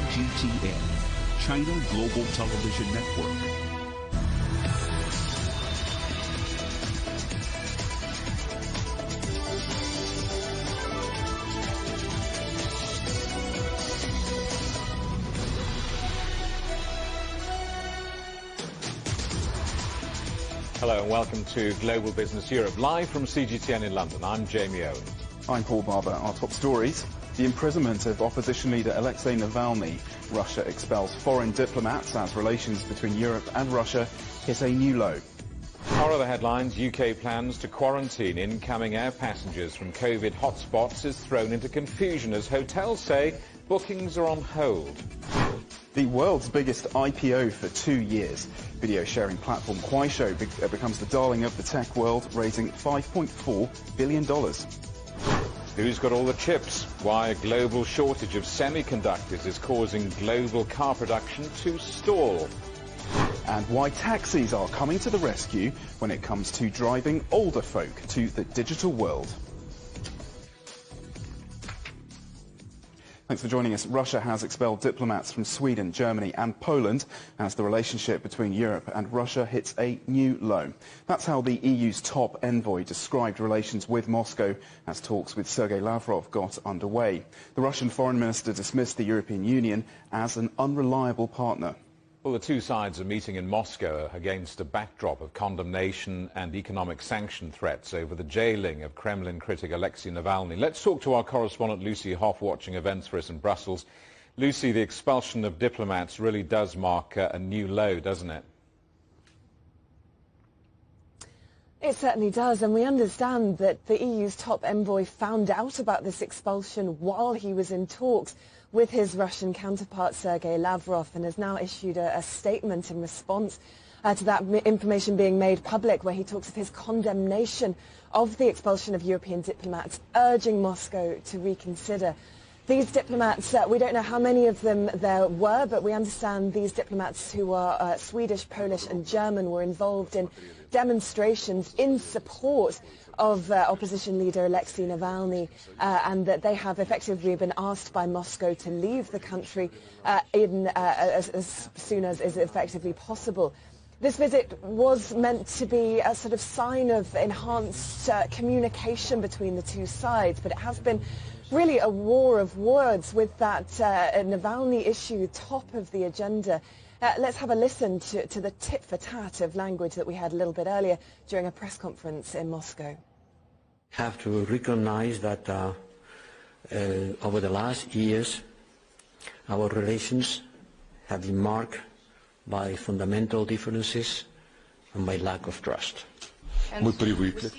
CGTN, China Global Television Network. Hello and welcome to Global Business Europe, live from CGTN in London. I'm Jamie Owen. I'm Paul Barber. Our top stories: the imprisonment of opposition leader Alexei Navalny. Russia expels foreign diplomats as relations between Europe and Russia hit a new low. Our other headlines: UK plans to quarantine incoming air passengers from COVID hotspots is thrown into confusion as hotels say bookings are on hold. The world's biggest IPO for 2 years. Video sharing platform Kuaishou becomes the darling of the tech world, raising $5.4 billion. Who's got all the chips? Why a global shortage of semiconductors is causing global car production to stall. And why taxis are coming to the rescue when it comes to driving older folk to the digital world. Thanks for joining us. Russia has expelled diplomats from Sweden, Germany and Poland as the relationship between Europe and Russia hits a new low. That's how the EU's top envoy described relations with Moscow as talks with Sergei Lavrov got underway. The Russian foreign minister dismissed the European Union as an unreliable partner. Well, the two sides are meeting in Moscow against a backdrop of condemnation and economic sanction threats over the jailing of Kremlin critic Alexei Navalny. Let's talk to our correspondent Lucy Hoff, watching events for us in Brussels. Lucy, the expulsion of diplomats really does mark a new low, doesn't it? It certainly does, and we understand that the EU's top envoy found out about this expulsion while he was in talks with his Russian counterpart Sergei Lavrov, and has now issued a statement in response to that information being made public, where he talks of his condemnation of the expulsion of European diplomats, urging Moscow to reconsider. These diplomats, we don't know how many of them there were, but we understand these diplomats, who are Swedish, Polish and German, were involved in demonstrations in support of opposition leader Alexei Navalny, and that they have effectively been asked by Moscow to leave the country as soon as is effectively possible. This visit was meant to be a sort of sign of enhanced communication between the two sides, but it has been really a war of words, with that Navalny issue top of the agenda. Let's have a listen to the tit-for-tat of language that we had a little bit earlier during a press conference in Moscow. Have to recognize that over the last years, our relations have been marked by fundamental differences and by lack of trust.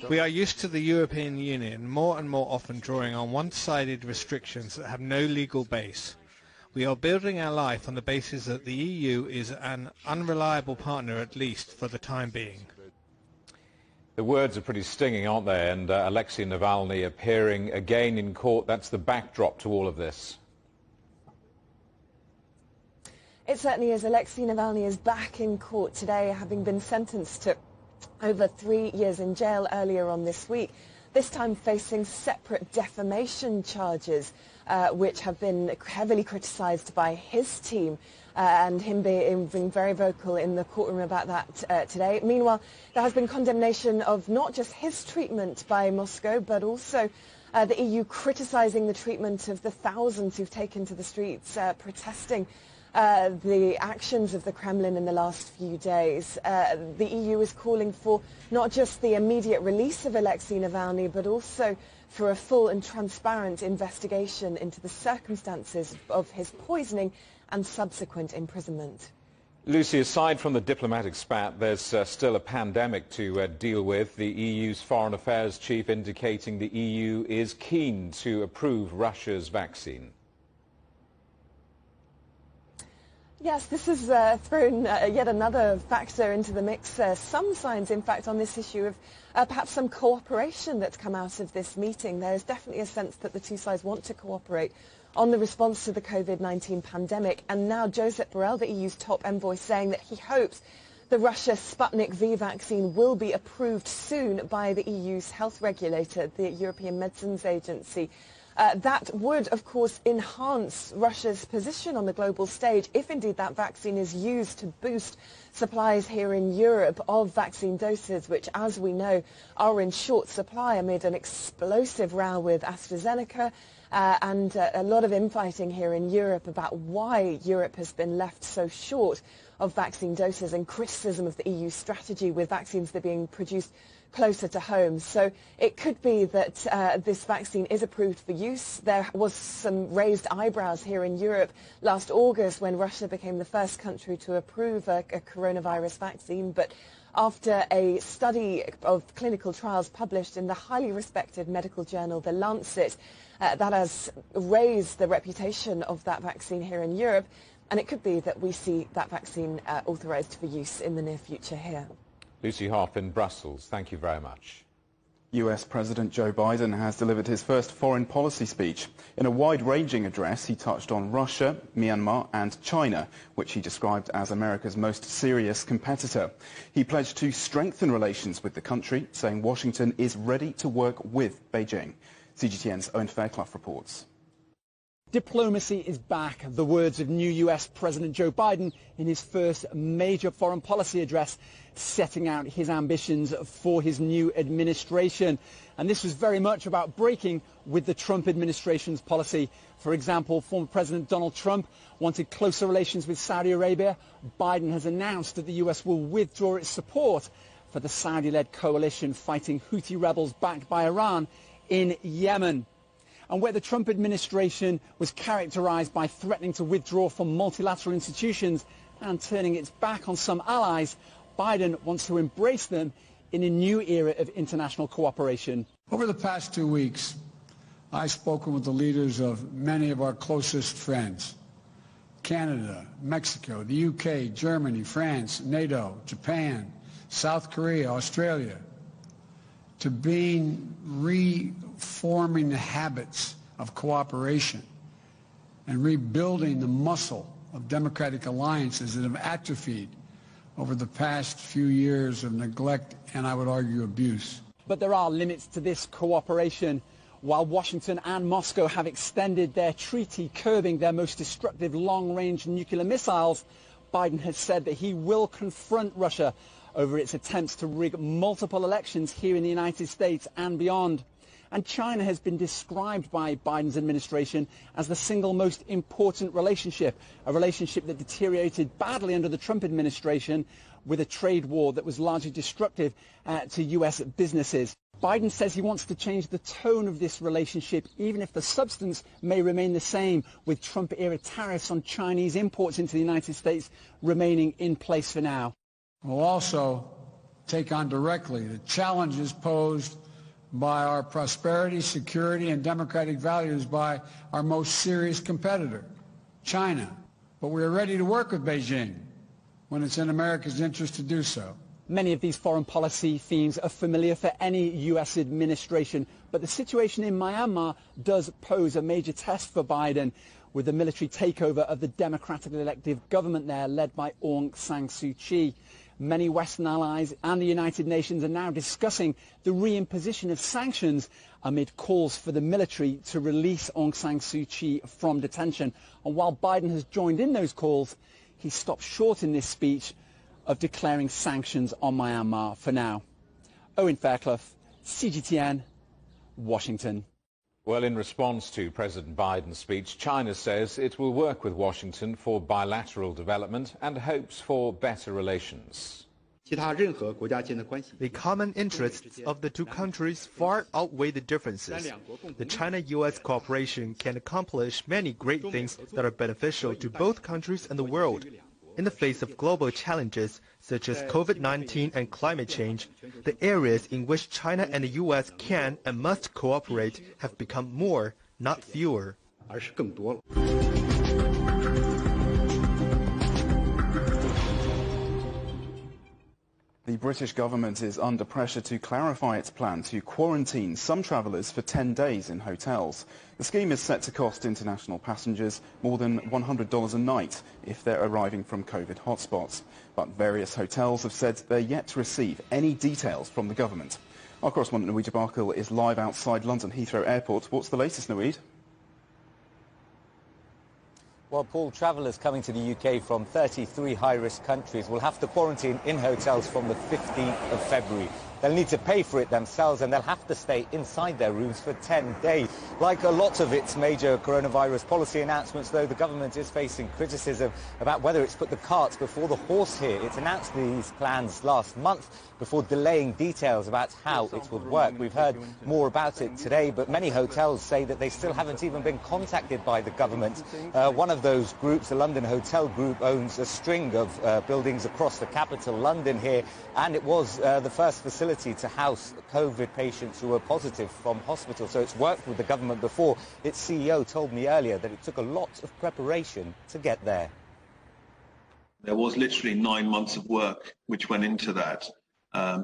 We are used to the European Union more and more often drawing on one-sided restrictions that have no legal base. We are building our life on the basis that the EU is an unreliable partner, at least for the time being. The words are pretty stinging, aren't they? And Alexei Navalny appearing again in court, that's the backdrop to all of this. It certainly is. Alexei Navalny is back in court today, having been sentenced to over 3 years in jail earlier on this week, this time facing separate defamation charges, which have been heavily criticised by his team, and him being very vocal in the courtroom about that today. Meanwhile, there has been condemnation of not just his treatment by Moscow, but also the EU criticising the treatment of the thousands who've taken to the streets protesting the actions of the Kremlin in the last few days. The EU is calling for not just the immediate release of Alexei Navalny, but also for a full and transparent investigation into the circumstances of his poisoning and subsequent imprisonment. Lucy, aside from the diplomatic spat, there's still a pandemic to deal with. The EU's Foreign Affairs chief indicating the EU is keen to approve Russia's vaccine. Yes, this has thrown yet another factor into the mix. Some signs, in fact, on this issue of perhaps some cooperation that's come out of this meeting. There is definitely a sense that the two sides want to cooperate on the response to the COVID-19 pandemic. And now Josep Borrell, the EU's top envoy, saying that he hopes the Russia Sputnik V vaccine will be approved soon by the EU's health regulator, the European Medicines Agency. That would, of course, enhance Russia's position on the global stage if indeed that vaccine is used to boost supplies here in Europe of vaccine doses, which, as we know, are in short supply amid an explosive row with AstraZeneca and a lot of infighting here in Europe about why Europe has been left so short of vaccine doses and criticism of the EU strategy with vaccines that are being produced closer to home. So it could be that this vaccine is approved for use. There was some raised eyebrows here in Europe last August when Russia became the first country to approve a coronavirus vaccine. But after a study of clinical trials published in the highly respected medical journal The Lancet, that has raised the reputation of that vaccine here in Europe. And it could be that we see that vaccine authorised for use in the near future here. Lucy Hoff in Brussels, thank you very much. US President Joe Biden has delivered his first foreign policy speech. In a wide-ranging address, he touched on Russia, Myanmar and China, which he described as America's most serious competitor. He pledged to strengthen relations with the country, saying Washington is ready to work with Beijing. CGTN's Owen Fairclough reports. Diplomacy is back, the words of new US President Joe Biden in his first major foreign policy address, setting out his ambitions for his new administration. And this was very much about breaking with the Trump administration's policy. For example, former President Donald Trump wanted closer relations with Saudi Arabia. Biden has announced that the US will withdraw its support for the Saudi-led coalition fighting Houthi rebels backed by Iran in Yemen. And where the Trump administration was characterized by threatening to withdraw from multilateral institutions and turning its back on some allies, Biden wants to embrace them in a new era of international cooperation. Over the past 2 weeks, I've spoken with the leaders of many of our closest friends: Canada, Mexico, the UK, Germany, France, NATO, Japan, South Korea, Australia, to being reforming the habits of cooperation and rebuilding the muscle of democratic alliances that have atrophied over the past few years of neglect and, I would argue, abuse. But there are limits to this cooperation. While Washington and Moscow have extended their treaty curbing their most destructive long-range nuclear missiles, Biden has said that he will confront Russia over its attempts to rig multiple elections here in the United States and beyond. And China has been described by Biden's administration as the single most important relationship, a relationship that deteriorated badly under the Trump administration with a trade war that was largely destructive to US businesses. Biden says he wants to change the tone of this relationship, even if the substance may remain the same, with Trump-era tariffs on Chinese imports into the United States remaining in place for now. We'll also take on directly the challenges posed by our prosperity, security, and democratic values by our most serious competitor, China. But we are ready to work with Beijing when it's in America's interest to do so. Many of these foreign policy themes are familiar for any US administration, but the situation in Myanmar does pose a major test for Biden, with the military takeover of the democratically elected government there led by Aung San Suu Kyi. Many Western allies and the United Nations are now discussing the reimposition of sanctions amid calls for the military to release Aung San Suu Kyi from detention. And while Biden has joined in those calls, he stopped short in this speech of declaring sanctions on Myanmar for now. Owen Fairclough, CGTN, Washington. Well, in response to President Biden's speech, China says it will work with Washington for bilateral development and hopes for better relations. The common interests of the two countries far outweigh the differences. The China-US cooperation can accomplish many great things that are beneficial to both countries and the world. In the face of global challenges such as COVID-19 and climate change, the areas in which China and the U.S. can and must cooperate have become more, not fewer. The British government is under pressure to clarify its plan to quarantine some travellers for 10 days in hotels. The scheme is set to cost international passengers more than $100 a night if they're arriving from COVID hotspots. But various hotels have said they're yet to receive any details from the government. Our correspondent Naweed Jabarkil is live outside London Heathrow Airport. What's the latest, Naweed? Well, Paul, travellers coming to the UK from 33 high-risk countries will have to quarantine in hotels from the 15th of February. They'll need to pay for it themselves and they'll have to stay inside their rooms for 10 days. Like a lot of its major coronavirus policy announcements, though, the government is facing criticism about whether it's put the cart before the horse here. It announced these plans last month before delaying details about how it would work. We've heard more about it today, but many hotels say that they still haven't even been contacted by the government. One of those groups, the London Hotel Group, owns a string of buildings across the capital, London, here, and it was the first facility to house COVID patients who were positive from hospital. So it's worked with the government before. Its CEO told me earlier that it took a lot of preparation to get there. There was literally 9 months of work which went into that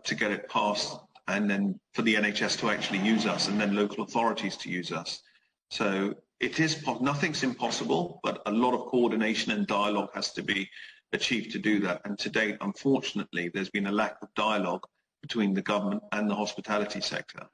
to get it passed, and then for the NHS to actually use us, and then local authorities to use us. So it is nothing's impossible, but a lot of coordination and dialogue has to be achieved to do that. And to date, unfortunately, there's been a lack of dialogue between the government and the hospitality sector.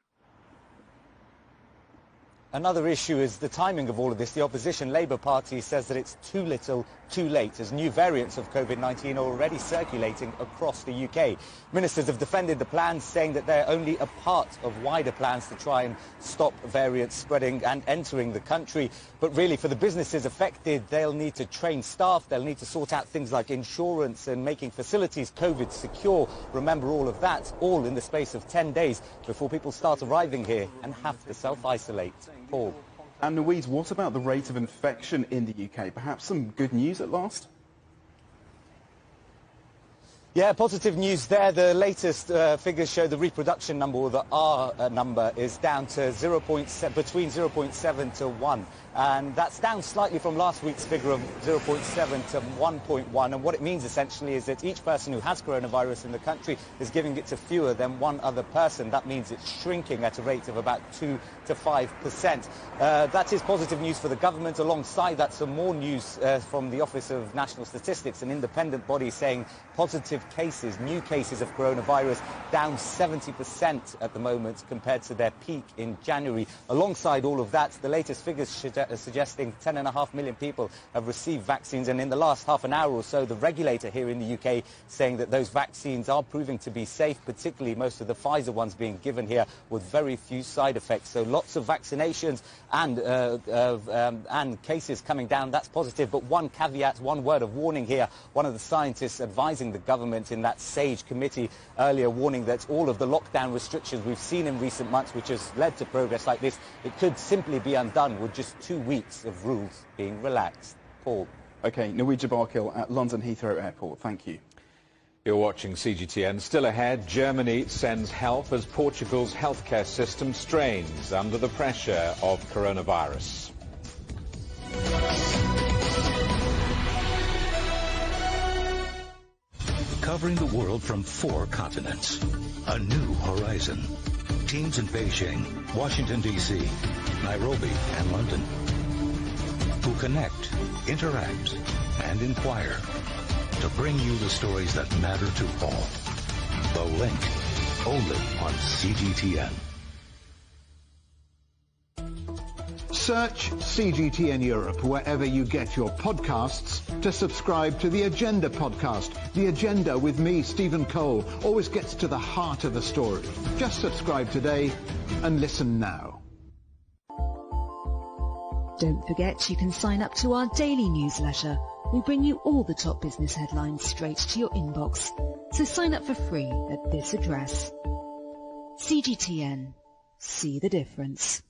Another issue is the timing of all of this. The opposition Labour Party says that it's too little, too late, as new variants of COVID-19 are already circulating across the UK. Ministers have defended the plans, saying that they're only a part of wider plans to try and stop variants spreading and entering the country. But really, for the businesses affected, they'll need to train staff, they'll need to sort out things like insurance and making facilities COVID secure. Remember all of that, all in the space of 10 days before people start arriving here and have to self-isolate. Paul. And Naweed, what about the rate of infection in the UK? Perhaps some good news at last? Yeah, positive news there. The latest figures show the reproduction number, or the R number, is down to between 0.7 to 1. And that's down slightly from last week's figure of 0.7 to 1.1. And what it means essentially is that each person who has coronavirus in the country is giving it to fewer than one other person. That means it's shrinking at a rate of about 2 to 5%. That is positive news for the government. Alongside that, some more news from the Office of National Statistics, an independent body, saying positive cases, new cases of coronavirus, down 70% at the moment compared to their peak in January. Alongside all of that, the latest figures are suggesting 10.5 million people have received vaccines, and in the last half an hour or so, the regulator here in the UK saying that those vaccines are proving to be safe, particularly most of the Pfizer ones being given here with very few side effects. So lots of vaccinations and cases coming down. That's positive, but one caveat, one word of warning here. One of the scientists advising the government in that SAGE committee earlier, warning that all of the lockdown restrictions we've seen in recent months, which has led to progress like this, it could simply be undone with just 2 weeks of rules being relaxed. Paul. OK, Naweed Jabarkil at London Heathrow Airport. Thank you. You're watching CGTN. Still ahead, Germany sends help as Portugal's healthcare system strains under the pressure of coronavirus. Covering the world from 4 continents. A new horizon. Teams in Beijing, Washington, D.C., Nairobi, and London, who connect, interact, and inquire to bring you the stories that matter to all. The Link, only on CGTN. Search CGTN Europe wherever you get your podcasts to subscribe to The Agenda podcast. The Agenda with me, Stephen Cole, always gets to the heart of the story. Just subscribe today and listen now. Don't forget you can sign up to our daily newsletter. We bring you all the top business headlines straight to your inbox. So sign up for free at this address. CGTN. See the difference.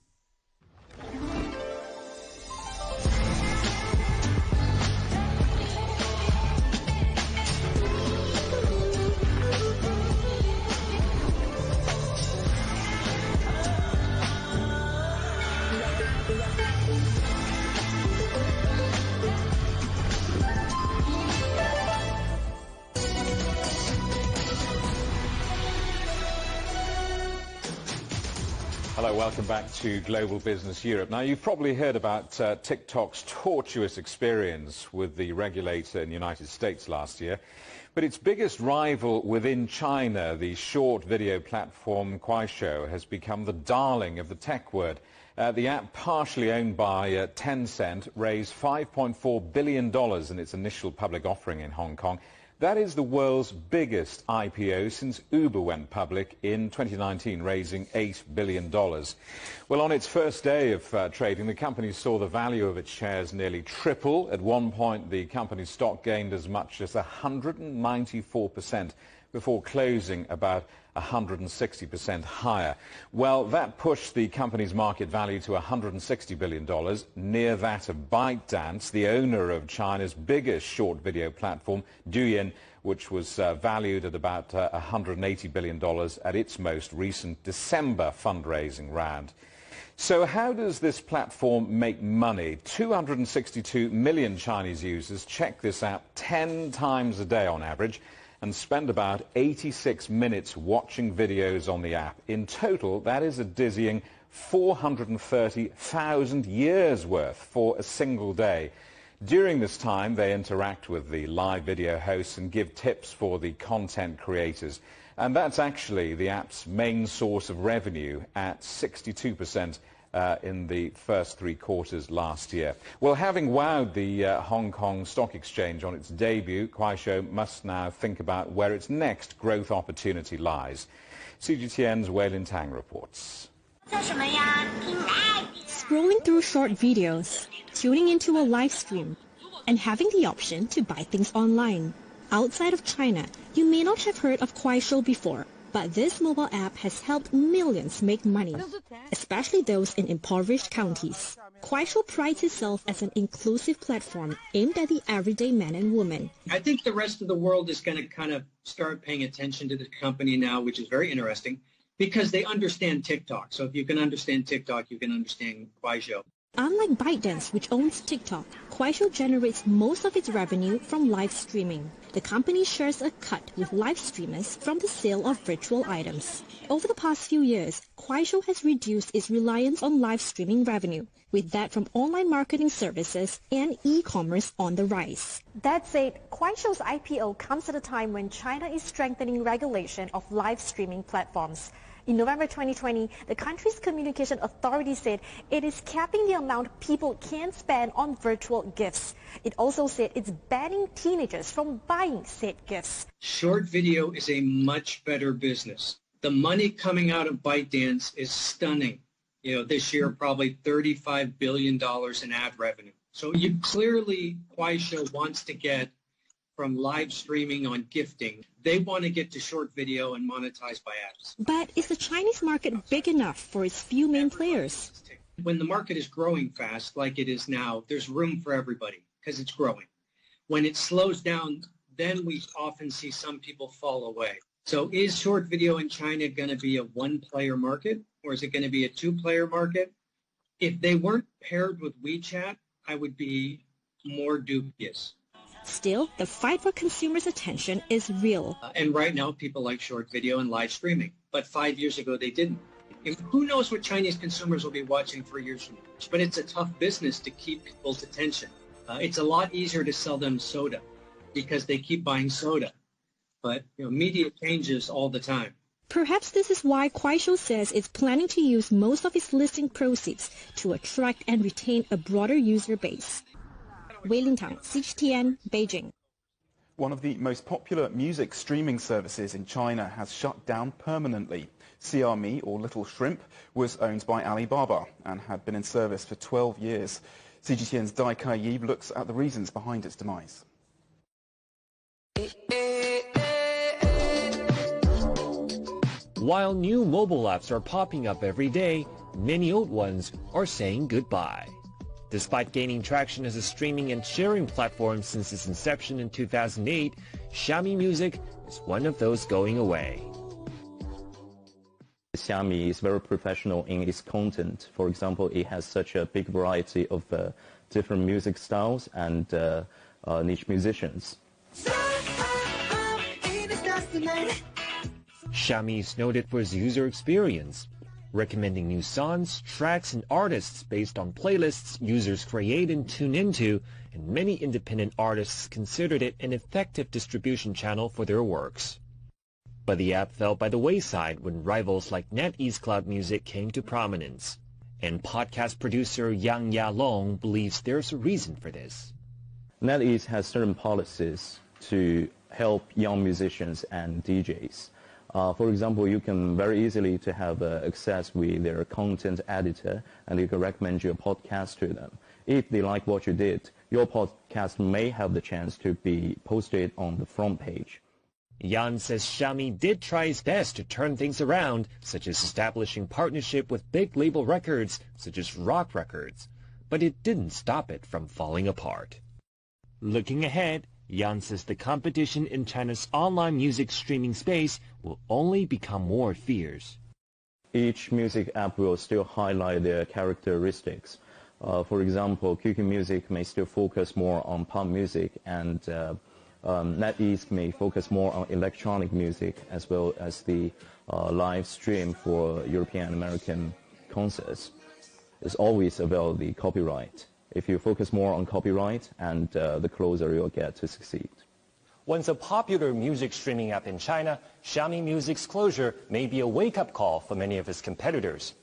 Hello, welcome back to Global Business Europe. Now, you've probably heard about TikTok's tortuous experience with the regulator in the United States last year. But its biggest rival within China, the short video platform Kuaishou, has become the darling of the tech world. The app, partially owned by Tencent, raised $5.4 billion in its initial public offering in Hong Kong. That is the world's biggest IPO since Uber went public in 2019, raising $8 billion. Well, on its first day of trading, the company saw the value of its shares nearly triple. At one point, the company's stock gained as much as 194%, before closing about 160% higher. Well, that pushed the company's market value to $160 billion, near that of ByteDance, the owner of China's biggest short video platform, Douyin, which was valued at about $180 billion at its most recent December fundraising round. So how does this platform make money? 262 million Chinese users check this app 10 times a day on average, and spend about 86 minutes watching videos on the app. In total, that is a dizzying 430,000 years worth for a single day. During this time, they interact with the live video hosts and give tips for the content creators. And that's actually the app's main source of revenue, at 62% in the first 3 quarters last year. Well, having wowed the Hong Kong Stock Exchange on its debut, Kuaishou must now think about where its next growth opportunity lies. CGTN's Wei Lin Tang reports. Scrolling through short videos, tuning into a live stream, and having the option to buy things online. Outside of China, you may not have heard of Kuaishou before, but this mobile app has helped millions make money, especially those in impoverished counties. Kuaishou prides itself as an inclusive platform aimed at the everyday man and woman. I think the rest of the world is going to kind of start paying attention to the company now, which is very interesting, because they understand TikTok. So if you can understand TikTok, you can understand Kuaishou. Unlike ByteDance, which owns TikTok, Kuaishou generates most of its revenue from live streaming. The company shares a cut with live streamers from the sale of virtual items. Over the past few years, Kuaishou has reduced its reliance on live streaming revenue, with that from online marketing services and e-commerce on the rise. That said, Kuaishou's IPO comes at a time when China is strengthening regulation of live streaming platforms. In November 2020, the country's communication authority said it is capping the amount people can spend on virtual gifts. It also said it's banning teenagers from buying said gifts. Short video is a much better business. The money coming out of ByteDance is stunning. This year probably $35 billion in ad revenue. So you clearly, Kuaishou wants to get from live streaming on gifting. They want to get to short video and monetize by ads. But is the Chinese market big enough for its few main players? When the market is growing fast, like it is now, there's room for everybody because it's growing. When it slows down, then we often see some people fall away. So is short video in China going to be a one-player market, or is it going to be a two-player market? If they weren't paired with WeChat, I would be more dubious. Still, the fight for consumers' attention is real. And right now, people like short video and live streaming. But 5 years ago, they didn't. And who knows what Chinese consumers will be watching 3 years from now. But it's a tough business to keep people's attention. It's a lot easier to sell them soda because they keep buying soda. But media changes all the time. Perhaps this is why Kuaishou says it's planning to use most of its listing proceeds to attract and retain a broader user base. Wei Lin Tang, CGTN, Beijing. One of the most popular music streaming services in China has shut down permanently. CRME, or Little Shrimp, was owned by Alibaba and had been in service for 12 years. CGTN's Dai Kai-Yi looks at the reasons behind its demise. While new mobile apps are popping up every day, many old ones are saying goodbye. Despite gaining traction as a streaming and sharing platform since its inception in 2008, Xiaomi Music is one of those going away. Xiaomi is very professional in its content. For example, it has such a big variety of different music styles and niche musicians. Xiaomi is noted for its user experience. recommending new songs, tracks, and artists based on playlists users create and tune into, and many independent artists considered it an effective distribution channel for their works. But the app fell by the wayside when rivals like NetEase Cloud Music came to prominence. And podcast producer Yang Yalong believes there's a reason for this. NetEase has certain policies to help young musicians and DJs. For example, you can very easily to have access with their content editor, and you can recommend your podcast to them. If they like what you did, your podcast may have the chance to be posted on the front page. Yan says Xiaomi did try its best to turn things around, such as establishing partnership with big label records, such as Rock Records, but it didn't stop it from falling apart. Looking ahead, Yan says the competition in China's online music streaming space will only become more fierce. Each music app will still highlight their characteristics. For example, QQ Music may still focus more on pop music, and NetEase may focus more on electronic music, as well as the live stream for European and American concerts. It's always about the copyright. If you focus more on copyright, and the closer you'll get to succeed. Once a popular music streaming app in China, Xiaomi Music's closure may be a wake-up call for many of its competitors.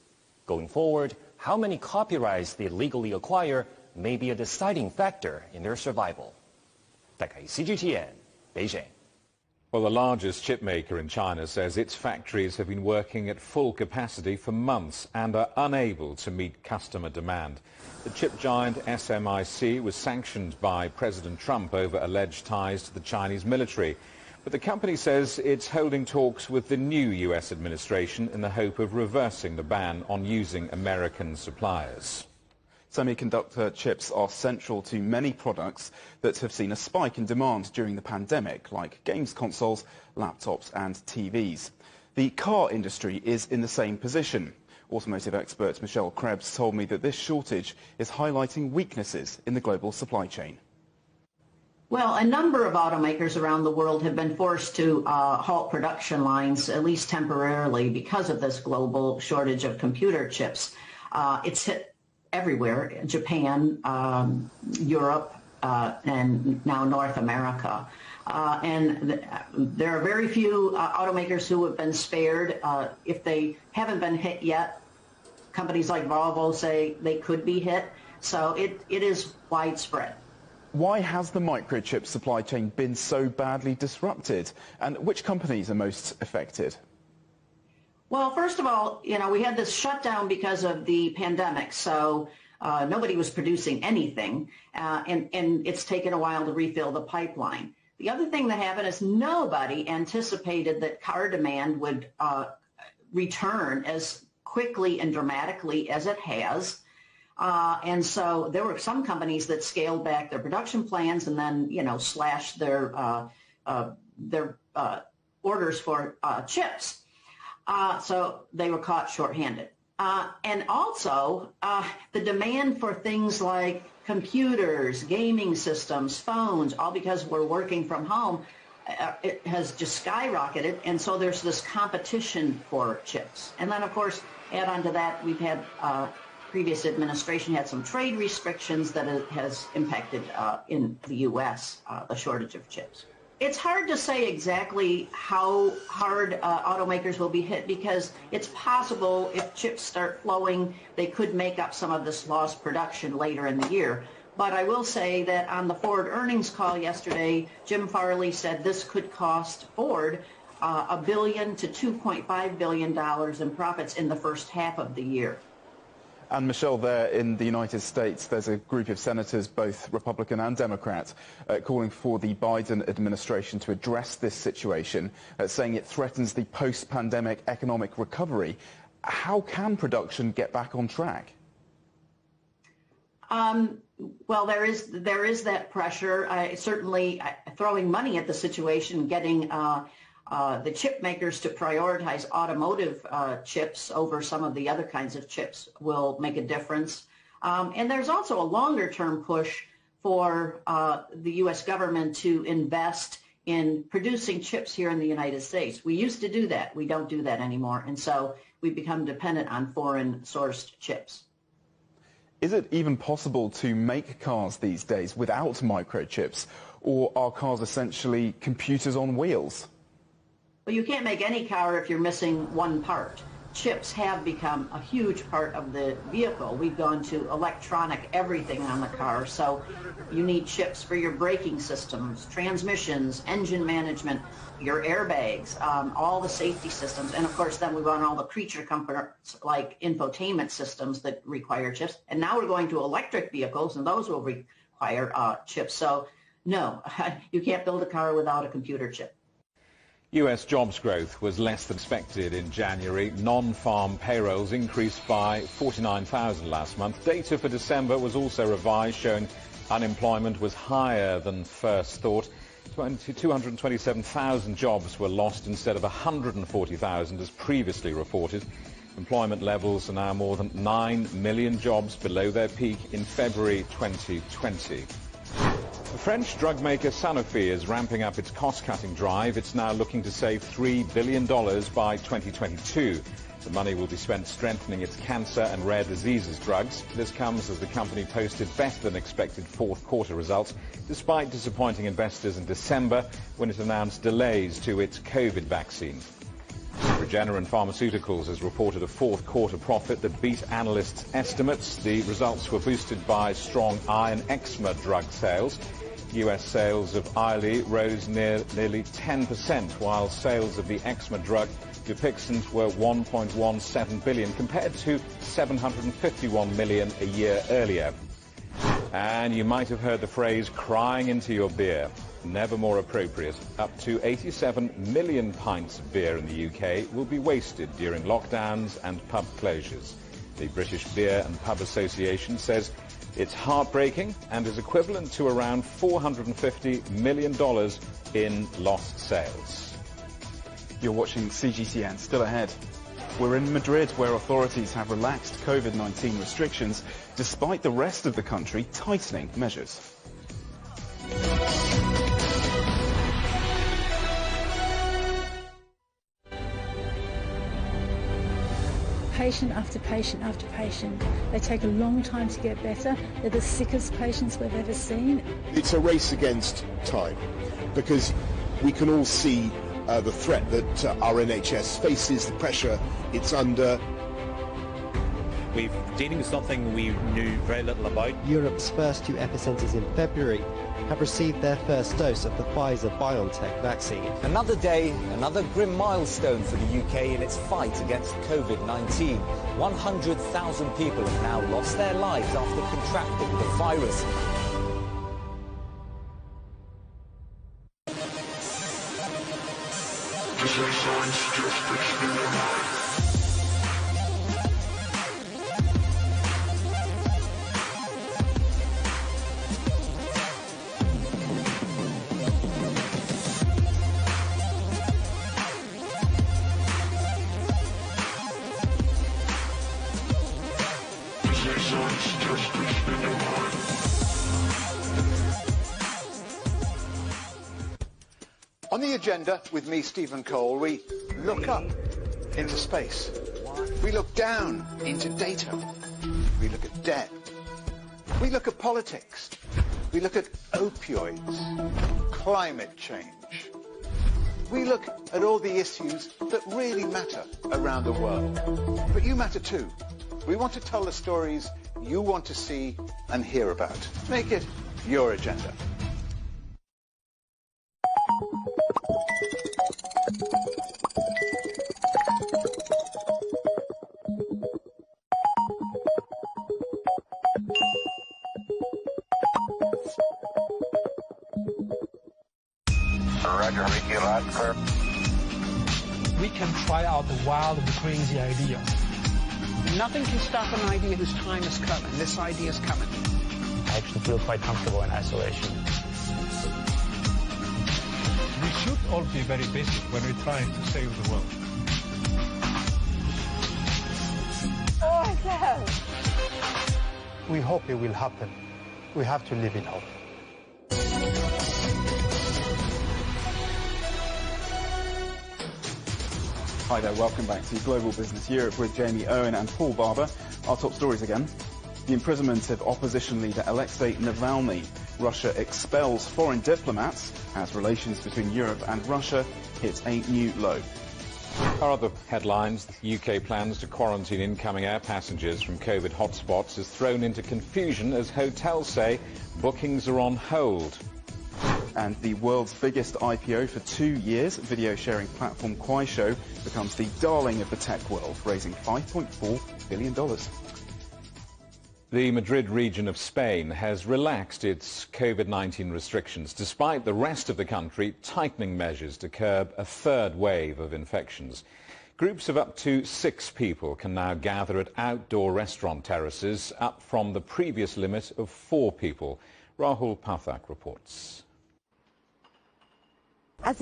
Going forward, how many copyrights they legally acquire may be a deciding factor in their survival. CGTN, Beijing. Well, the largest chip maker in China says its factories have been working at full capacity for months and are unable to meet customer demand. The chip giant SMIC was sanctioned by President Trump over alleged ties to the Chinese military. But the company says it's holding talks with the new U.S. administration in the hope of reversing the ban on using American suppliers. Semiconductor chips are central to many products that have seen a spike in demand during the pandemic, like games consoles, laptops and TVs. The car industry is in the same position. Automotive expert Michelle Krebs told me that this shortage is highlighting weaknesses in the global supply chain. Well, a number of automakers around the world have been forced to halt production lines, at least temporarily, because of this global shortage of computer chips. It's hit everywhere, Japan, Europe, and now North America. And there are very few automakers who have been spared. If they haven't been hit yet, companies like Volvo say they could be hit. So it is widespread. Why has the microchip supply chain been so badly disrupted? And which companies are most affected? Well, first of all, we had this shutdown because of the pandemic, so nobody was producing anything, and it's taken a while to refill the pipeline. The other thing that happened is nobody anticipated that car demand would return as quickly and dramatically as it has. And so there were some companies that scaled back their production plans and then, slashed their orders for chips. So they were caught shorthanded. And also, the demand for things like computers, gaming systems, phones, all because we're working from home, it has just skyrocketed. And so there's this competition for chips. And then, of course, add on to that, we've had previous administration had some trade restrictions that has impacted in the U.S., the shortage of chips. It's hard to say exactly how hard automakers will be hit because it's possible if chips start flowing, they could make up some of this lost production later in the year. But I will say that on the Ford earnings call yesterday, Jim Farley said this could cost Ford $1 billion to $2.5 billion in profits in the first half of the year. And Michelle, there in the United States, there's a group of senators, both Republican and Democrat, calling for the Biden administration to address this situation, saying it threatens the post-pandemic economic recovery. How can production get back on track? Well, there is that pressure. Certainly, throwing money at the situation, getting the chip makers to prioritize automotive chips over some of the other kinds of chips will make a difference. And there's also a longer-term push for the U.S. government to invest in producing chips here in the United States. We used to do that. We don't do that anymore. And so we become dependent on foreign-sourced chips. Is it even possible to make cars these days without microchips, or are cars essentially computers on wheels? Well, you can't make any car if you're missing one part. Chips have become a huge part of the vehicle. We've gone to electronic everything on the car, so you need chips for your braking systems, transmissions, engine management, your airbags, all the safety systems, and of course then we run all the creature comforts like infotainment systems that require chips. And now we're going to electric vehicles, and those will require chips. So no, you can't build a car without a computer chip. U.S. jobs growth was less than expected in January. Non-farm payrolls increased by 49,000 last month. Data for December was also revised, showing unemployment was higher than first thought. 227,000 jobs were lost instead of 140,000 as previously reported. Employment levels are now more than 9 million jobs below their peak in February 2020. The French drug maker Sanofi is ramping up its cost-cutting drive. It's now looking to save $3 billion by 2022. The money will be spent strengthening its cancer and rare diseases drugs. This comes as the company posted better-than-expected fourth-quarter results, despite disappointing investors in December when it announced delays to its COVID vaccine. Regeneron Pharmaceuticals has reported a fourth-quarter profit that beat analysts' estimates. The results were boosted by strong eye and eczema drug sales. U.S. sales of Eylea rose nearly 10%, while sales of the eczema drug Dupixent were $1.17 billion compared to $751 million a year earlier. And you might have heard the phrase crying into your beer. Never more appropriate. Up to 87 million pints of beer in the UK will be wasted during lockdowns and pub closures. The British Beer and Pub Association says it's heartbreaking and is equivalent to around $450 million in lost sales. You're watching CGTN. Still ahead. We're in Madrid, where authorities have relaxed COVID-19 restrictions, despite the rest of the country tightening measures. Patient after patient after patient. They take a long time to get better. They're the sickest patients we've ever seen. It's a race against time, because we can all see the threat that our NHS faces, the pressure it's under. We're dealing with something we knew very little about. Europe's first two epicentres in February have received their first dose of the Pfizer-BioNTech vaccine. Another day, another grim milestone for the UK in its fight against COVID-19. 100,000 people have now lost their lives after contracting the virus. On the agenda with me, Stephen Cole, we look up into space. We look down into data. We look at debt. We look at politics. We look at opioids, climate change. We look at all the issues that really matter around the world. But you matter too. We want to tell the stories you want to see and hear about. Make it your agenda. Roger, Ricky, loud, clear. We can try out the wild and crazy ideas. Nothing can stop an idea whose time is coming. This idea is coming. I actually feel quite comfortable in isolation. We should all be very busy when we're trying to save the world. Oh, no. We hope it will happen. We have to live in hope. Hi there, welcome back to Global Business Europe with Jamie Owen and Paul Barber. Our top stories again. The imprisonment of opposition leader Alexei Navalny. Russia expels foreign diplomats as relations between Europe and Russia hit a new low. Our other headlines: the UK plans to quarantine incoming air passengers from COVID hotspots is thrown into confusion as hotels say bookings are on hold. And the world's biggest IPO for 2 years, video sharing platform Kuaishou becomes the darling of the tech world, raising $5.4 billion. The Madrid region of Spain has relaxed its COVID-19 restrictions, despite the rest of the country tightening measures to curb a third wave of infections. Groups of up to 6 people can now gather at outdoor restaurant terraces, up from the previous limit of 4 people. Rahul Pathak reports. It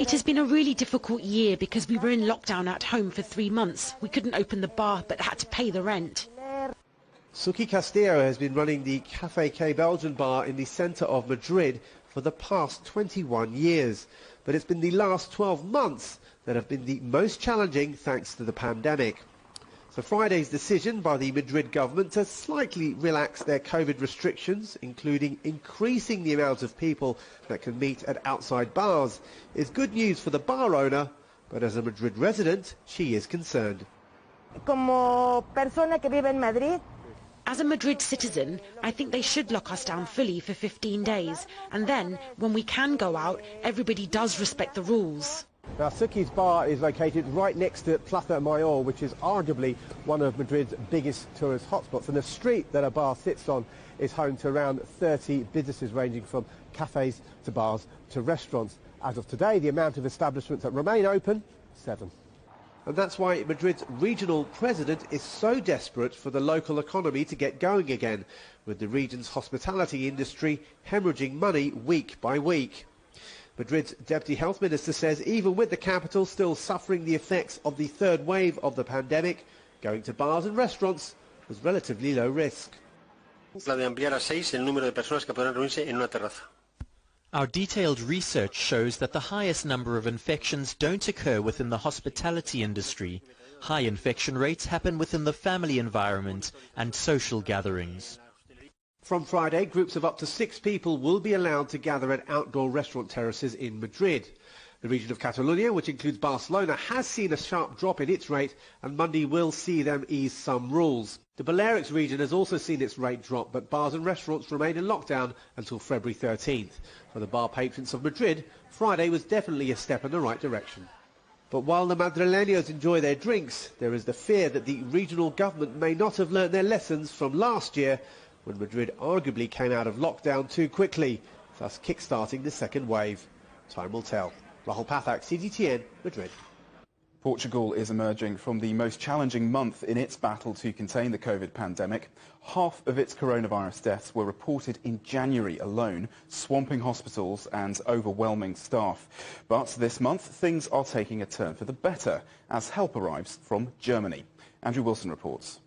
has been a really difficult year because we were in lockdown at home for 3 months. We couldn't open the bar but had to pay the rent. Suki Castillo has been running the Café K Belgian bar in the centre of Madrid for the past 21 years. But it's been the last 12 months that have been the most challenging thanks to the pandemic. So Friday's decision by the Madrid government to slightly relax their COVID restrictions, including increasing the amount of people that can meet at outside bars, is good news for the bar owner, but as a Madrid resident, she is concerned. As a Madrid citizen, I think they should lock us down fully for 15 days, and then, when we can go out, everybody does respect the rules. Now, Suki's bar is located right next to Plaza Mayor, which is arguably one of Madrid's biggest tourist hotspots. And the street that a bar sits on is home to around 30 businesses ranging from cafes to bars to restaurants. As of today, the amount of establishments that remain open, 7. And that's why Madrid's regional president is so desperate for the local economy to get going again, with the region's hospitality industry hemorrhaging money week by week. Madrid's Deputy Health Minister says even with the capital still suffering the effects of the third wave of the pandemic, going to bars and restaurants was relatively low risk. Our detailed research shows that the highest number of infections don't occur within the hospitality industry. High infection rates happen within the family environment and social gatherings. From Friday, groups of up to 6 people will be allowed to gather at outdoor restaurant terraces in Madrid. The region of Catalonia, which includes Barcelona, has seen a sharp drop in its rate, and Monday will see them ease some rules. The Balearics region has also seen its rate drop, but bars and restaurants remain in lockdown until February 13th. For the bar patrons of Madrid, Friday was definitely a step in the right direction. But while the Madrileños enjoy their drinks, there is the fear that the regional government may not have learnt their lessons from last year, when Madrid arguably came out of lockdown too quickly, thus kick-starting the second wave. Time will tell. Rahul Pathak, CGTN, Madrid. Portugal is emerging from the most challenging month in its battle to contain the COVID pandemic. Half of its coronavirus deaths were reported in January alone, swamping hospitals and overwhelming staff. But this month, things are taking a turn for the better as help arrives from Germany. Andrew Wilson reports.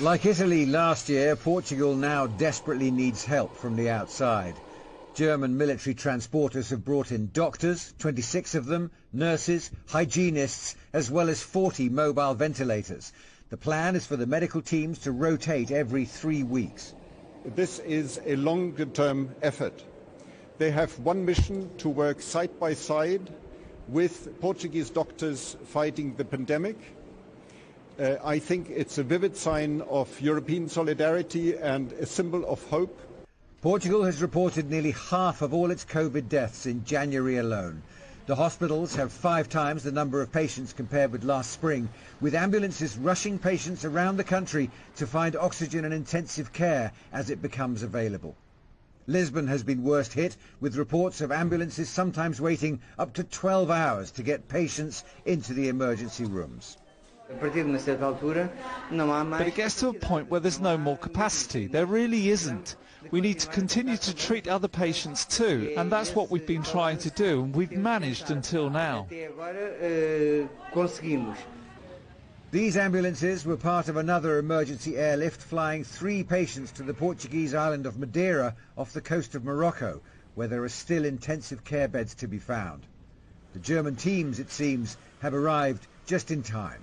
Like Italy last year, Portugal now desperately needs help from the outside. German military transporters have brought in doctors, 26 of them, nurses, hygienists, as well as 40 mobile ventilators. The plan is for the medical teams to rotate every 3 weeks. This is a longer-term effort. They have one mission: to work side by side with Portuguese doctors fighting the pandemic. I think it's a vivid sign of European solidarity and a symbol of hope. Portugal has reported nearly half of all its COVID deaths in January alone. The hospitals have 5 times the number of patients compared with last spring, with ambulances rushing patients around the country to find oxygen and intensive care as it becomes available. Lisbon has been worst hit, with reports of ambulances sometimes waiting up to 12 hours to get patients into the emergency rooms. But it gets to a point where there's no more capacity. There really isn't. We need to continue to treat other patients too, and that's what we've been trying to do, and we've managed until now. These ambulances were part of another emergency airlift flying 3 patients to the Portuguese island of Madeira off the coast of Morocco, where there are still intensive care beds to be found. The German teams, it seems, have arrived just in time.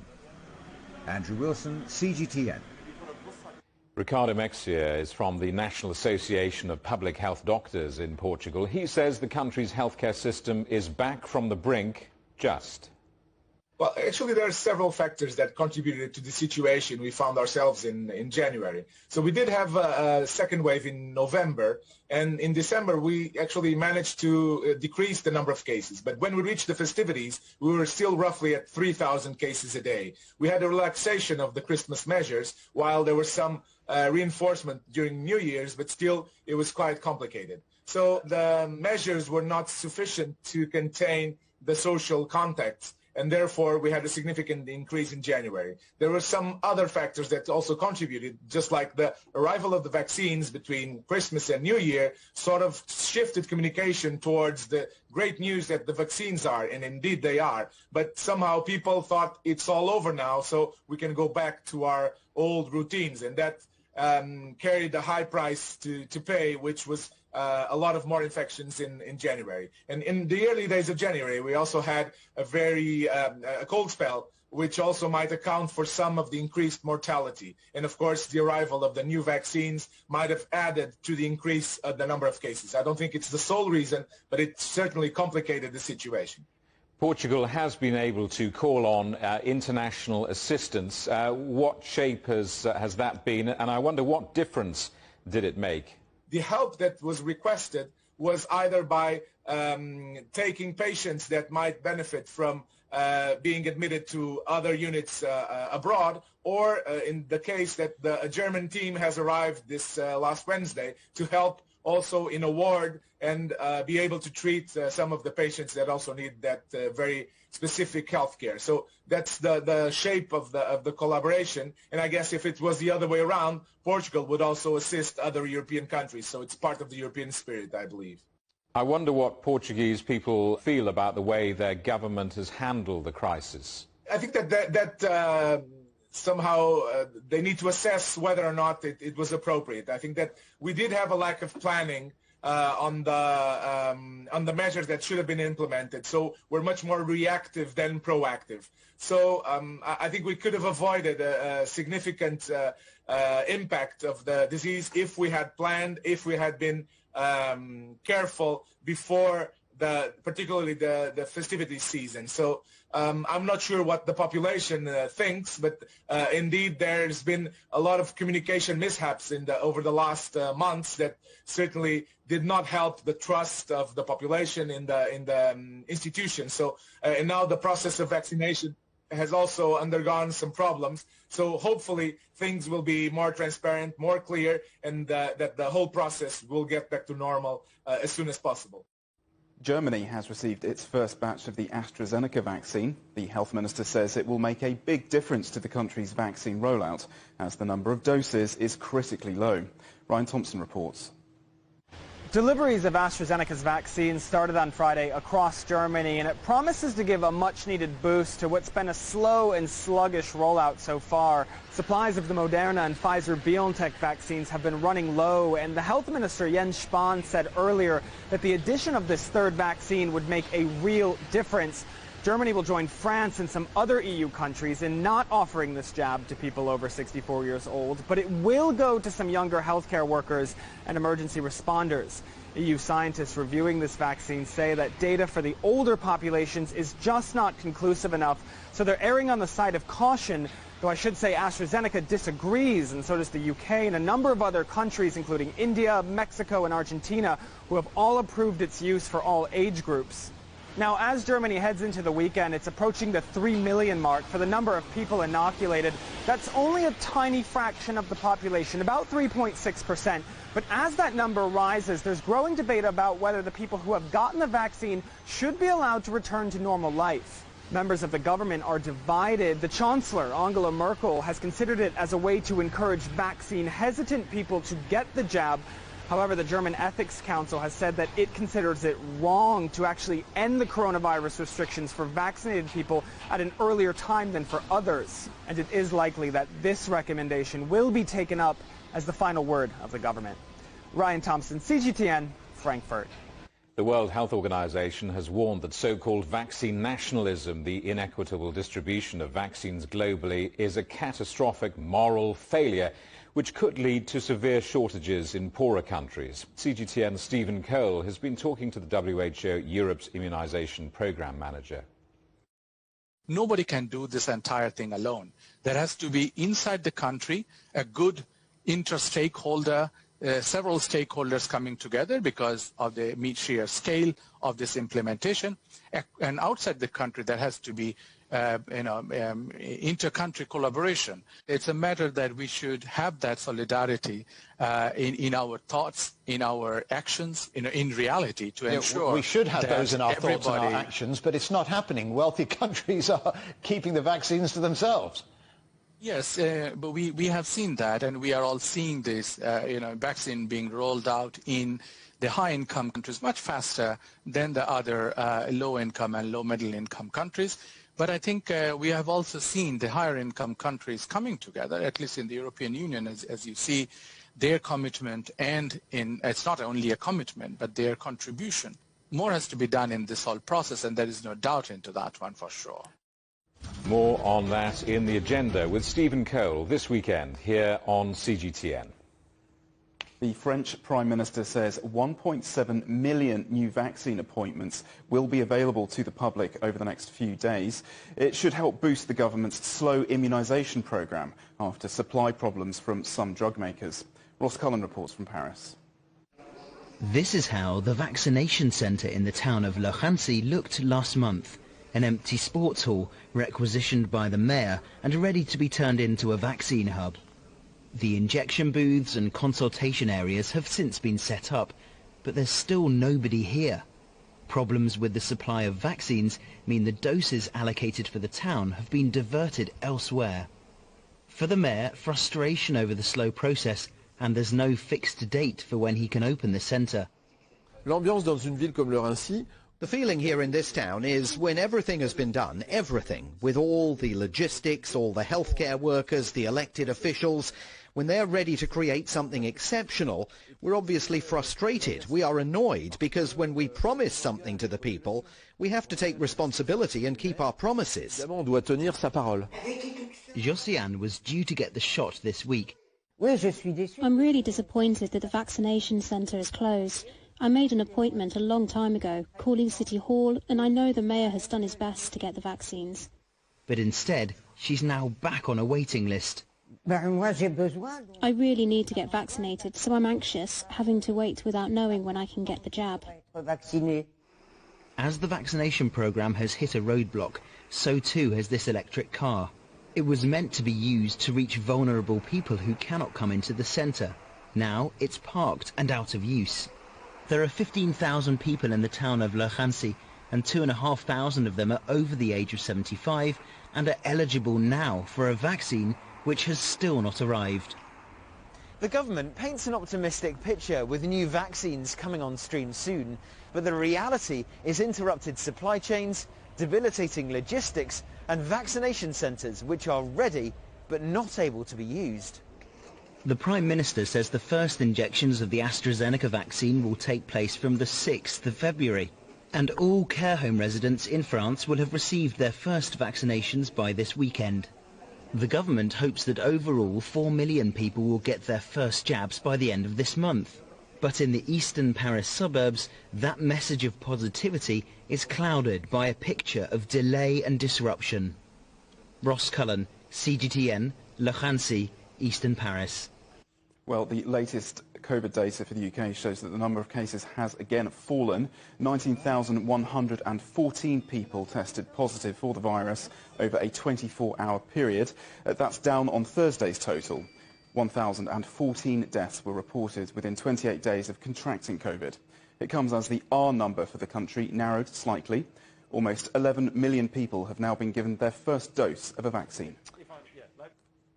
Andrew Wilson, CGTN. Ricardo Mexia is from the National Association of Public Health Doctors in Portugal. He says the country's healthcare system is back from the brink, just. Well, actually, there are several factors that contributed to the situation we found ourselves in January. So we did have a second wave in November, and in December we actually managed to decrease the number of cases. But when we reached the festivities, we were still roughly at 3,000 cases a day. We had a relaxation of the Christmas measures, while there was some reinforcement during New Year's, but still it was quite complicated. So the measures were not sufficient to contain the social contacts, and therefore we had a significant increase in January. There were some other factors that also contributed, just like the arrival of the vaccines between Christmas and New Year sort of shifted communication towards the great news that the vaccines are, and indeed they are. But somehow people thought it's all over now, so we can go back to our old routines, and that carried a high price to pay, which was a lot of more infections in January. And in the early days of January, we also had a very a cold spell, which also might account for some of the increased mortality. And of course, the arrival of the new vaccines might have added to the increase of the number of cases. I don't think it's the sole reason, but it certainly complicated the situation. Portugal has been able to call on international assistance. What shape has that been? And I wonder, what difference did it make? The help that was requested was either by taking patients that might benefit from being admitted to other units abroad, or in the case that a German team has arrived this last Wednesday to help also in a ward and be able to treat some of the patients that also need that very specific health care. So that's the shape of the collaboration. And I guess if it was the other way around, Portugal would also assist other European countries. So it's part of the European spirit, I believe. I wonder what Portuguese people feel about the way their government has handled the crisis. I think that somehow they need to assess whether or not it was appropriate. I think that we did have a lack of planning on the measures that should have been implemented. So we're much more reactive than proactive. So I think we could have avoided a significant impact of the disease if we had planned, if we had been careful before particularly the festivity season. So I'm not sure what the population thinks, but indeed there's been a lot of communication mishaps over the last months that certainly did not help the trust of the population in the institution. So and now the process of vaccination has also undergone some problems. So hopefully things will be more transparent, more clear, and that the whole process will get back to normal as soon as possible. Germany has received its first batch of the AstraZeneca vaccine. The health minister says it will make a big difference to the country's vaccine rollout, as the number of doses is critically low. Ryan Thompson reports. Deliveries of AstraZeneca's vaccine started on Friday across Germany, and it promises to give a much-needed boost to what's been a slow and sluggish rollout so far. Supplies of the Moderna and Pfizer-BioNTech vaccines have been running low, and the health minister Jens Spahn said earlier that the addition of this third vaccine would make a real difference. Germany will join France and some other EU countries in not offering this jab to people over 64 years old, but it will go to some younger healthcare workers and emergency responders. EU scientists reviewing this vaccine say that data for the older populations is just not conclusive enough, so they're erring on the side of caution, though I should say AstraZeneca disagrees, and so does the UK and a number of other countries, including India, Mexico, and Argentina, who have all approved its use for all age groups. Now, as Germany heads into the weekend, it's approaching the 3 million mark for the number of people inoculated. That's only a tiny fraction of the population, about 3.6%. But as that number rises, there's growing debate about whether the people who have gotten the vaccine should be allowed to return to normal life. Members of the government are divided. The Chancellor, Angela Merkel, has considered it as a way to encourage vaccine-hesitant people to get the jab. However, the German Ethics Council has said that it considers it wrong to actually end the coronavirus restrictions for vaccinated people at an earlier time than for others. And it is likely that this recommendation will be taken up as the final word of the government. Ryan Thompson, CGTN, Frankfurt. The World Health Organization has warned that so-called vaccine nationalism, the inequitable distribution of vaccines globally, is a catastrophic moral failure which could lead to severe shortages in poorer countries. CGTN's Stephen Cole has been talking to the WHO Europe's immunization program manager. Nobody can do this entire thing alone. There has to be inside the country a good inter-stakeholder, several stakeholders coming together because of the sheer scale of this implementation. And outside the country, there has to be inter-country collaboration. It's a matter that we should have that solidarity in our thoughts, in our actions, in reality, to ensure we should have those in our thoughts and our everybody... actions, but it's not happening. Wealthy countries are keeping the vaccines to themselves. Yes, but we have seen that, and we are all seeing this, vaccine being rolled out in the high-income countries much faster than the other low-income and low-middle-income countries. But I think we have also seen the higher-income countries coming together, at least in the European Union, as you see, their commitment, and it's not only a commitment, but their contribution. More has to be done in this whole process, and there is no doubt into that one for sure. More on that in the agenda with Stephen Cole this weekend here on CGTN. The French Prime Minister says 1.7 million new vaccine appointments will be available to the public over the next few days. It should help boost the government's slow immunisation programme after supply problems from some drug makers. Ross Cullen reports from Paris. This is how the vaccination centre in the town of Le Hancy looked last month. An empty sports hall requisitioned by the mayor and ready to be turned into a vaccine hub. The injection booths and consultation areas have since been set up, but there's still nobody here. Problems with the supply of vaccines mean the doses allocated for the town have been diverted elsewhere. For the mayor, frustration over the slow process, and there's no fixed date for when he can open the centre. L'ambiance dans une ville comme Le Hancy. The feeling here in this town is when everything has been done, everything, with all the logistics, all the healthcare workers, the elected officials, when they're ready to create something exceptional, we're obviously frustrated. We are annoyed because when we promise something to the people, we have to take responsibility and keep our promises. On doit tenir sa parole. Josiane was due to get the shot this week. I'm really disappointed that the vaccination centre is closed. I made an appointment a long time ago, calling City Hall, and I know the mayor has done his best to get the vaccines. But instead, she's now back on a waiting list. I really need to get vaccinated, so I'm anxious, having to wait without knowing when I can get the jab. As the vaccination programme has hit a roadblock, so too has this electric car. It was meant to be used to reach vulnerable people who cannot come into the centre. Now it's parked and out of use. There are 15,000 people in the town of Le Hancy, and 2,500 of them are over the age of 75 and are eligible now for a vaccine which has still not arrived. The government paints an optimistic picture with new vaccines coming on stream soon, but the reality is interrupted supply chains, debilitating logistics and vaccination centres which are ready but not able to be used. The Prime Minister says the first injections of the AstraZeneca vaccine will take place from the 6th of February, and all care home residents in France will have received their first vaccinations by this weekend. The government hopes that overall 4 million people will get their first jabs by the end of this month. But in the eastern Paris suburbs, that message of positivity is clouded by a picture of delay and disruption. Ross Cullen, CGTN, Le Hancy, Eastern Paris. Well, the latest COVID data for the UK shows that the number of cases has again fallen. 19,114 people tested positive for the virus over a 24-hour period. That's down on Thursday's total. 1,014 deaths were reported within 28 days of contracting COVID. It comes as the R number for the country narrowed slightly. Almost 11 million people have now been given their first dose of a vaccine.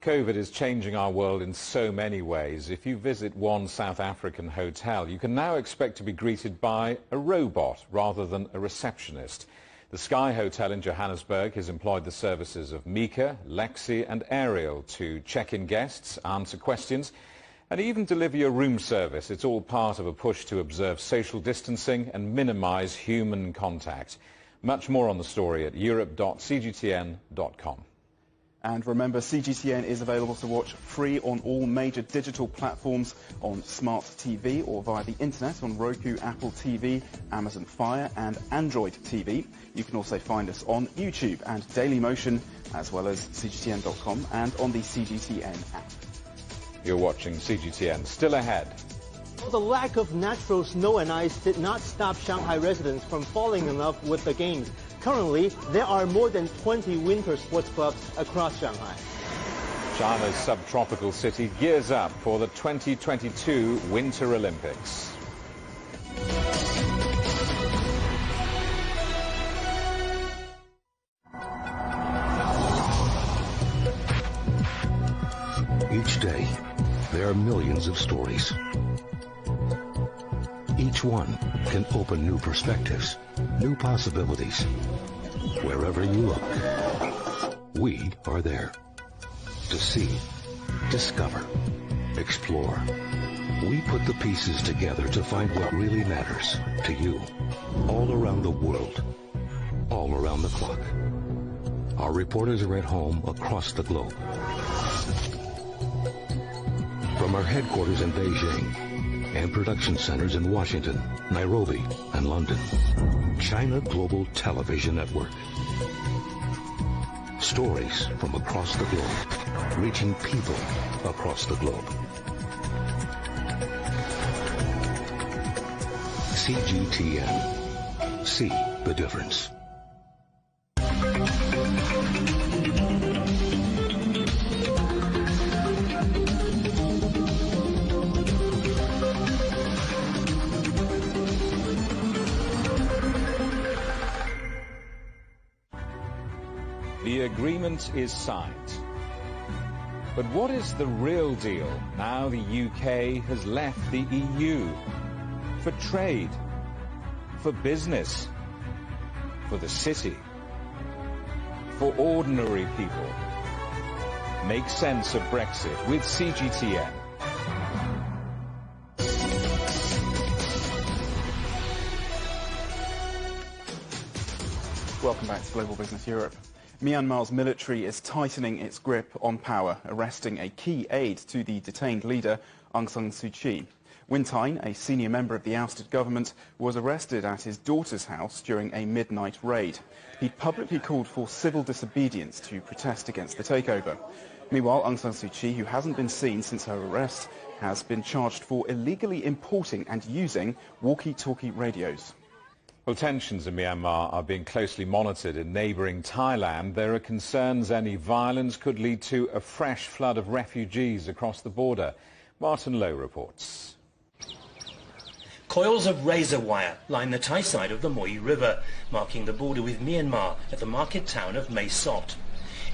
COVID is changing our world in so many ways. If you visit one South African hotel, you can now expect to be greeted by a robot rather than a receptionist. The Sky Hotel in Johannesburg has employed the services of Mika, Lexi and Ariel to check in guests, answer questions And even deliver your room service. It's all part of a push to observe social distancing and minimise human contact. Much more on the story at europe.cgtn.com. And remember, CGTN is available to watch free on all major digital platforms, on smart TV or via the internet on Roku, Apple TV, Amazon Fire and Android TV. You can also find us on YouTube and Dailymotion, as well as CGTN.com and on the CGTN app. You're watching CGTN. Still ahead. The lack of natural snow and ice did not stop Shanghai residents from falling in love with the games. Currently, there are more than 20 winter sports clubs across Shanghai. China's subtropical city gears up for the 2022 Winter Olympics. Each day, there are millions of stories. Each one can open new perspectives, new possibilities. Wherever you look, we are there. To see, discover, explore. We put the pieces together to find what really matters to you. All around the world, all around the clock. Our reporters are at home across the globe. From our headquarters in Beijing and production centers in Washington, Nairobi, and London. China Global Television Network. Stories from across the globe, reaching people across the globe. CGTN. See the difference. The agreement is signed. But what is the real deal now the UK has left the EU? For trade, for business, for the city, for ordinary people. Make sense of Brexit with CGTN. Welcome back to Global Business Europe. Myanmar's military is tightening its grip on power, arresting a key aide to the detained leader, Aung San Suu Kyi. Wintine, a senior member of the ousted government, was arrested at his daughter's house during a midnight raid. He publicly called for civil disobedience to protest against the takeover. Meanwhile, Aung San Suu Kyi, who hasn't been seen since her arrest, has been charged for illegally importing and using walkie-talkie radios. Well, tensions in Myanmar are being closely monitored. In neighbouring Thailand, there are concerns any violence could lead to a fresh flood of refugees across the border. Martin Lowe reports. Coils of razor wire line the Thai side of the Moi River, marking the border with Myanmar at the market town of Mae Sot.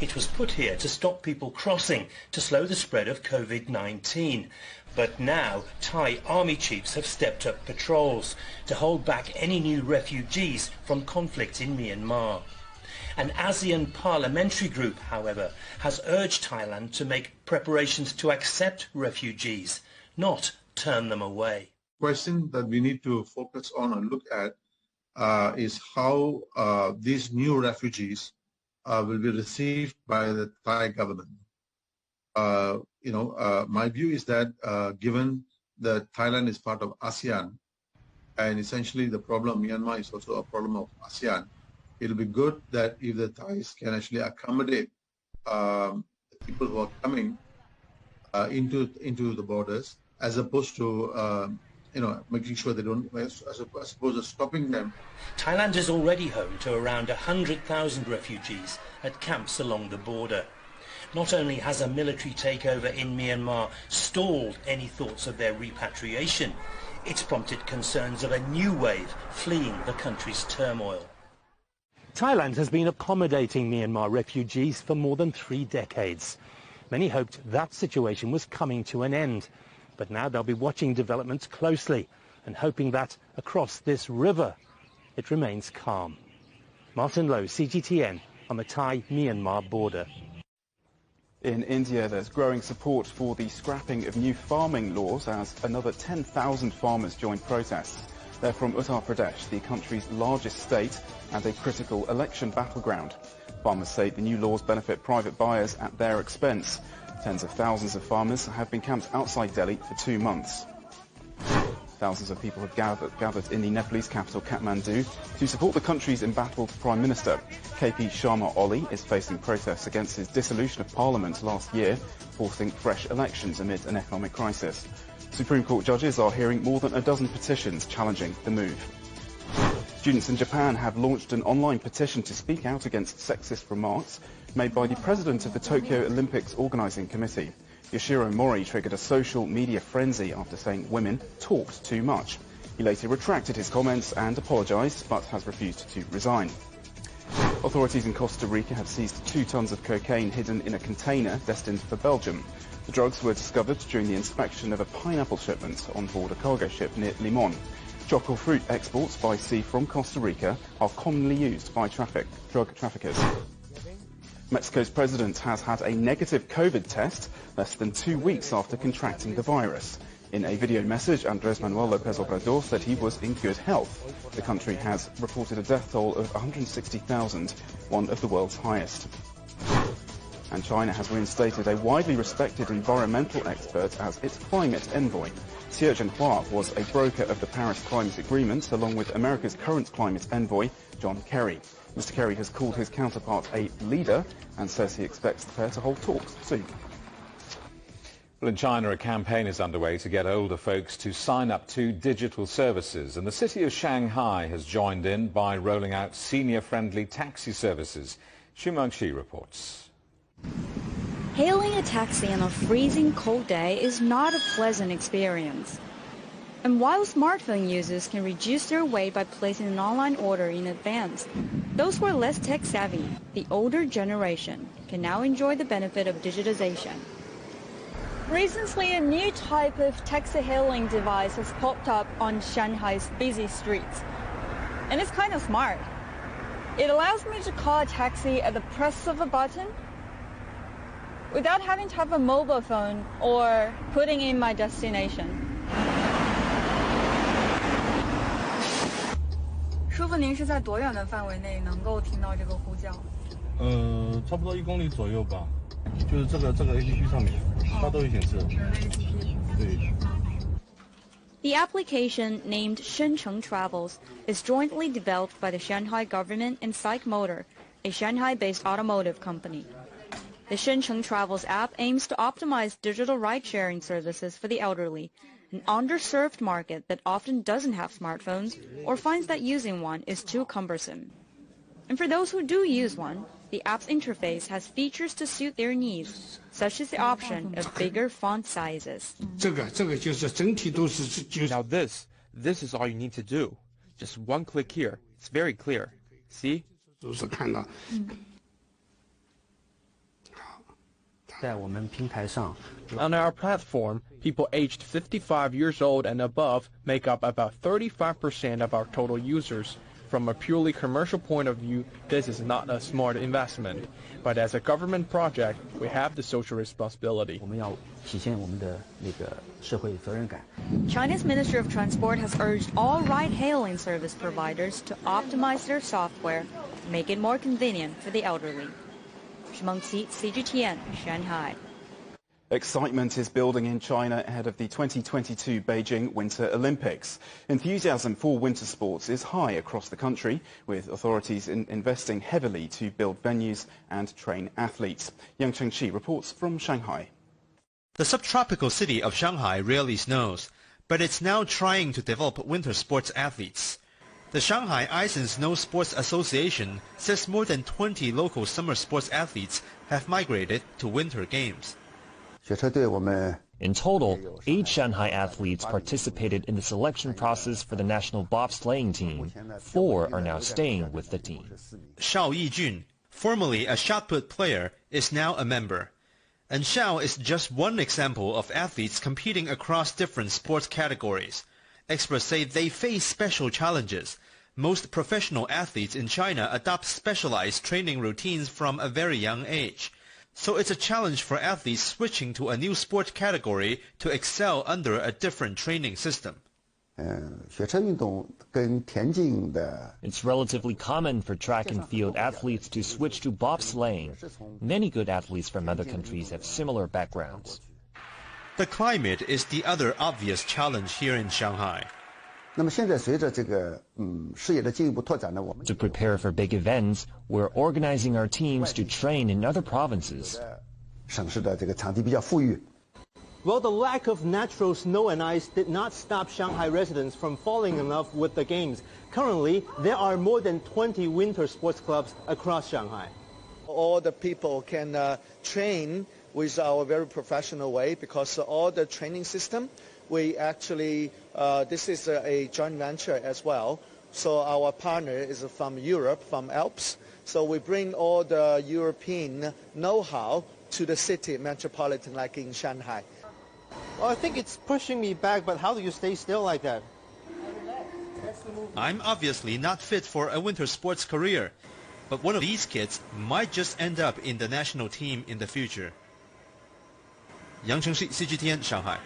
It was put here to stop people crossing, to slow the spread of COVID-19. But now, Thai army chiefs have stepped up patrols to hold back any new refugees from conflict in Myanmar. An ASEAN parliamentary group, however, has urged Thailand to make preparations to accept refugees, not turn them away. The question that we need to focus on and look at is how these new refugees will be received by the Thai government. My view is that given that Thailand is part of ASEAN, and essentially the problem of Myanmar is also a problem of ASEAN, it'll be good that if the Thais can actually accommodate the people who are coming into the borders, as opposed to making sure they don't, as opposed to stopping them. Thailand is already home to around 100,000 refugees at camps along the border. Not only has a military takeover in Myanmar stalled any thoughts of their repatriation, it's prompted concerns of a new wave fleeing the country's turmoil. Thailand has been accommodating Myanmar refugees for more than 3 decades. Many hoped that situation was coming to an end, but now they'll be watching developments closely and hoping that across this river it remains calm. Martin Lowe, CGTN, on the Thai-Myanmar border. In India, there's growing support for the scrapping of new farming laws as another 10,000 farmers join protests. They're from Uttar Pradesh, the country's largest state and a critical election battleground. Farmers say the new laws benefit private buyers at their expense. Tens of thousands of farmers have been camped outside Delhi for 2 months. Thousands of people have gathered in the Nepalese capital Kathmandu to support the country's embattled Prime Minister. KP Sharma Oli is facing protests against his dissolution of Parliament last year, forcing fresh elections amid an economic crisis. Supreme Court judges are hearing more than a dozen petitions challenging the move. Students in Japan have launched an online petition to speak out against sexist remarks made by the president of the Tokyo Olympics Organising Committee. Yoshiro Mori triggered a social media frenzy after saying women talked too much. He later retracted his comments and apologised, but has refused to resign. Authorities in Costa Rica have seized 2 tons of cocaine hidden in a container destined for Belgium. The drugs were discovered during the inspection of a pineapple shipment on board a cargo ship near Limon. Choco fruit exports by sea from Costa Rica are commonly used by drug traffickers. Mexico's president has had a negative COVID test less than 2 weeks after contracting the virus. In a video message, Andrés Manuel López Obrador said he was in good health. The country has reported a death toll of 160,000, one of the world's highest. And China has reinstated a widely respected environmental expert as its climate envoy. Xie Zhenhua was a broker of the Paris Climate Agreement, along with America's current climate envoy, John Kerry. Mr. Kerry has called his counterpart a leader and says he expects the pair to hold talks soon. Well, in China, a campaign is underway to get older folks to sign up to digital services, and the city of Shanghai has joined in by rolling out senior-friendly taxi services. Xu Mengxi reports. Hailing a taxi on a freezing cold day is not a pleasant experience. And while smartphone users can reduce their weight by placing an online order in advance, those who are less tech-savvy, the older generation, can now enjoy the benefit of digitization. Recently, a new type of taxi hailing device has popped up on Shanghai's busy streets. And it's kind of smart. It allows me to call a taxi at the press of a button without having to have a mobile phone or putting in my destination. 师傅，您是在多远的范围内能够听到这个呼叫？差不多1公里左右吧，就是这个 APP 上面，它都有显示。对。The application, named Shenzhen Travels, is jointly developed by the Shanghai government and Psych Motor, a Shanghai-based automotive company. The Shenzhen Travels app aims to optimize digital ride-sharing services for the elderly, an underserved market that often doesn't have smartphones or finds that using one is too cumbersome. And for those who do use one, the app's interface has features to suit their needs, such as the option of bigger font sizes. Now this is all you need to do. Just one click here. It's very clear. See? On our platform, people aged 55 years old and above make up about 35% of our total users. From a purely commercial point of view, this is not a smart investment. But as a government project, we have the social responsibility. China's Ministry of Transport has urged all ride-hailing service providers to optimize their software to make it more convenient for the elderly. Xu Mengqi, CGTN, Shanghai. Excitement is building in China ahead of the 2022 Beijing Winter Olympics. Enthusiasm for winter sports is high across the country, with authorities investing heavily to build venues and train athletes. Yang Chengqi reports from Shanghai. The subtropical city of Shanghai rarely snows, but it's now trying to develop winter sports athletes. The Shanghai Ice and Snow Sports Association says more than 20 local summer sports athletes have migrated to winter games. In total, 8 Shanghai athletes participated in the selection process for the national bobsleighing team. 4 are now staying with the team. Shao Yijun, formerly a shot put player, is now a member. And Shao is just one example of athletes competing across different sports categories. Experts say they face special challenges. Most professional athletes in China adopt specialized training routines from a very young age. So it's a challenge for athletes switching to a new sport category to excel under a different training system. It's relatively common for track and field athletes to switch to bobsleighing. Many good athletes from other countries have similar backgrounds. The climate is the other obvious challenge here in Shanghai. To prepare for big events, we're organizing our teams to train in other provinces. Well, the lack of natural snow and ice did not stop Shanghai residents from falling in love with the games. Currently, there are more than 20 winter sports clubs across Shanghai. All the people can train with our very professional way, because all the training system, we actually, this is a joint venture as well. So our partner is from Europe, from Alps. So we bring all the European know-how to the city metropolitan, like in Shanghai. Well, I think it's pushing me back, but how do you stay still like that? I'm obviously not fit for a winter sports career, but one of these kids might just end up in the national team in the future. Yang Chengxi, CGTN, Shanghai.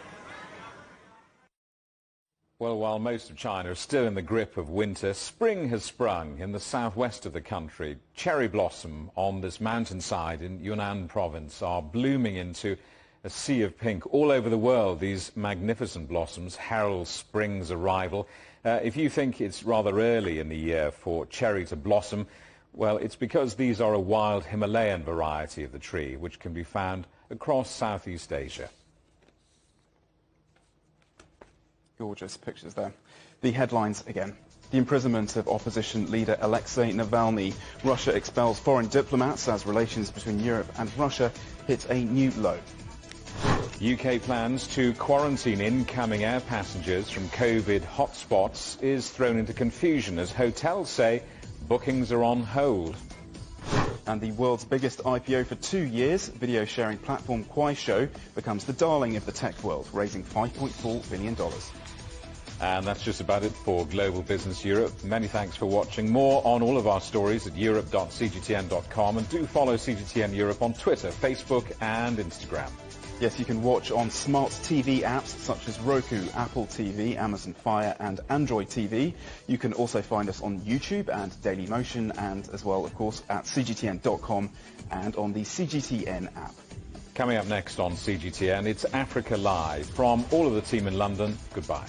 Well, while most of China is still in the grip of winter, spring has sprung in the southwest of the country. Cherry blossom on this mountainside in Yunnan province are blooming into a sea of pink. All over the world, these magnificent blossoms herald spring's arrival. If you think it's rather early in the year for cherry to blossom, well, it's because these are a wild Himalayan variety of the tree, which can be found across Southeast Asia. Gorgeous pictures there. The headlines again. The imprisonment of opposition leader Alexei Navalny. Russia expels foreign diplomats as relations between Europe and Russia hit a new low. UK plans to quarantine incoming air passengers from COVID hotspots is thrown into confusion as hotels say bookings are on hold. And the world's biggest IPO for 2 years, video sharing platform Kuaishou becomes the darling of the tech world, raising $5.4 billion. And that's just about it for Global Business Europe. Many thanks for watching. More on all of our stories at europe.cgtn.com, and do follow CGTN Europe on Twitter, Facebook and Instagram. Yes, you can watch on smart TV apps such as Roku, Apple TV, Amazon Fire and Android TV. You can also find us on YouTube and Dailymotion, and as well, of course, at cgtn.com and on the CGTN app. Coming up next on CGTN, it's Africa Live. From all of the team in London, goodbye.